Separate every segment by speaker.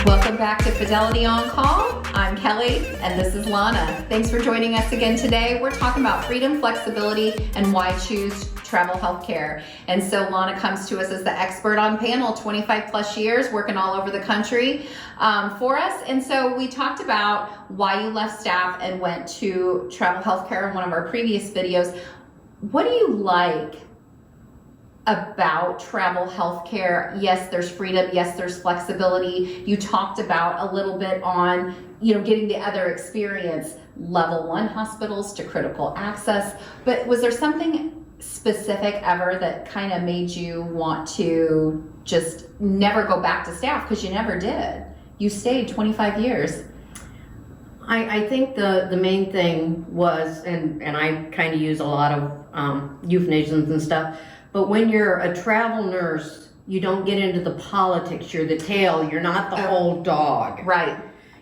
Speaker 1: Welcome back to Fidelity on Call. I'm Kelly and this is Lonna. Thanks for joining us again today. We're talking about freedom, flexibility, and why choose travel healthcare. And so Lonna comes to us as the expert on panel, 25 plus years, working all over the country for us. And so we talked about why you left staff and went to travel healthcare in one of our previous videos. What do you like about travel healthcare? Yes, there's freedom. Yes, there's flexibility. You talked about a little bit on, getting the other experience, level 1 hospitals to critical access. But was there something specific ever that kind of made you want to just never go back to staff? Because you never did. You stayed 25 years.
Speaker 2: I think the main thing was, and I kind of use a lot of euphemisms and stuff, but when you're a travel nurse, you don't get into the politics. You're the tail. You're not the whole dog.
Speaker 1: Right.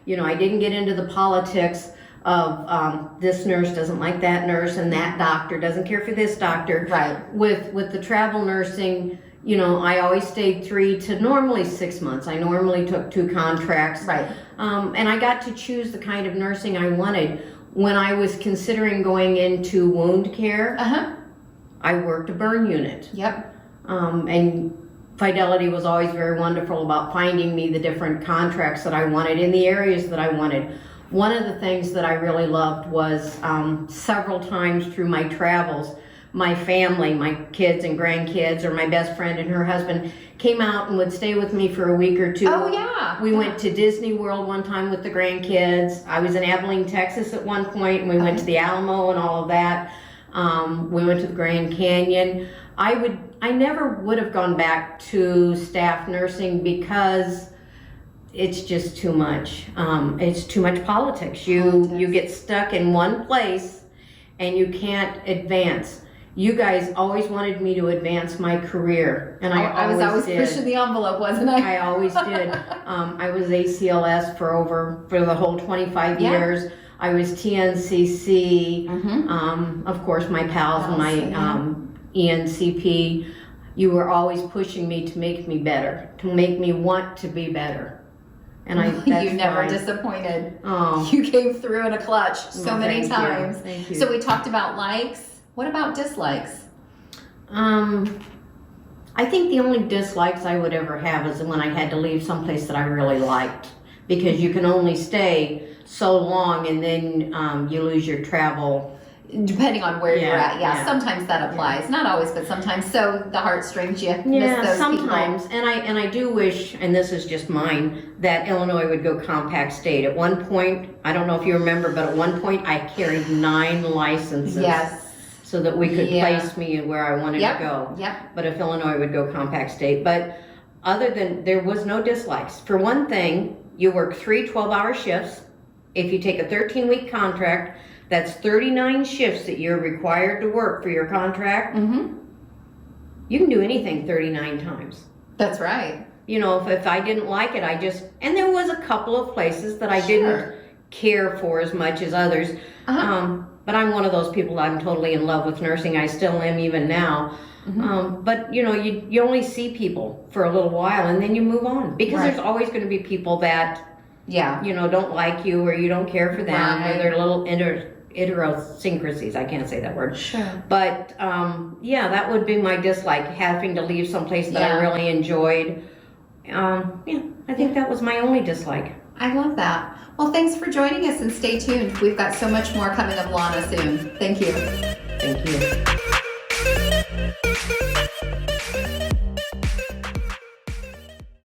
Speaker 2: I didn't get into the politics of this nurse doesn't like that nurse and that doctor doesn't care for this doctor.
Speaker 1: Right.
Speaker 2: With the travel nursing, I always stayed 3 to normally 6 months. I normally took 2 contracts.
Speaker 1: Right.
Speaker 2: And I got to choose the kind of nursing I wanted. When I was considering going into wound care, I worked a burn unit.
Speaker 1: Yep.
Speaker 2: And Fidelity was always very wonderful about finding me the different contracts that I wanted in the areas that I wanted. One of the things that I really loved was several times through my travels, my family, my kids and grandkids, or my best friend and her husband came out and would stay with me for a week or 2.
Speaker 1: Oh, yeah.
Speaker 2: We went to Disney World one time with the grandkids. I was in Abilene, Texas at one point, and we went to the Alamo and all of that. We went to the Grand Canyon. I never would have gone back to staff nursing because it's just too much. It's too much politics. You get stuck in one place and you can't advance. You guys always wanted me to advance my career, and I
Speaker 1: was always
Speaker 2: did.
Speaker 1: pushing the envelope, wasn't I?
Speaker 2: I always did. I was ACLS for the whole 25 years. I was TNCC, of course my PALS and my ENCP. You were always pushing me to make me better, to make me want to be better. And
Speaker 1: you never disappointed.
Speaker 2: Oh.
Speaker 1: You came through in a clutch so many times.
Speaker 2: Thank you.
Speaker 1: So we talked about likes. What about dislikes?
Speaker 2: I think the only dislikes I would ever have is when I had to leave someplace that I really liked, because you can only stay so long and then you lose your travel.
Speaker 1: Depending on where you're at, sometimes that applies. Not always, but sometimes. So the heartstrings, you miss those
Speaker 2: sometimes.
Speaker 1: people.
Speaker 2: And I do wish, and this is just mine, that Illinois would go compact state. At one point, I don't know if you remember, but at one point I carried 9 licenses.
Speaker 1: Yes.
Speaker 2: So that we could place me where I wanted to go.
Speaker 1: Yep.
Speaker 2: But if Illinois would go compact state. But other than, there was no dislikes. For one thing, you work 3 12-hour shifts. If you take a 13-week contract, that's 39 shifts that you're required to work for your contract. You can do anything 39 times.
Speaker 1: That's right.
Speaker 2: If I didn't like it, and there was a couple of places that I didn't care for as much as others. But I'm one of those people, I'm totally in love with nursing. I still am even now. But you only see people for a little while and then you move on, because there's always going to be people that don't like you, or you don't care for them, or they're little idiosyncrasies. I can't say that word.
Speaker 1: Sure.
Speaker 2: But that would be my dislike, having to leave someplace that I really enjoyed. I think that was my only dislike.
Speaker 1: I love that. Well, thanks for joining us, and stay tuned. We've got so much more coming of Lonna soon. Thank you.
Speaker 2: Thank you.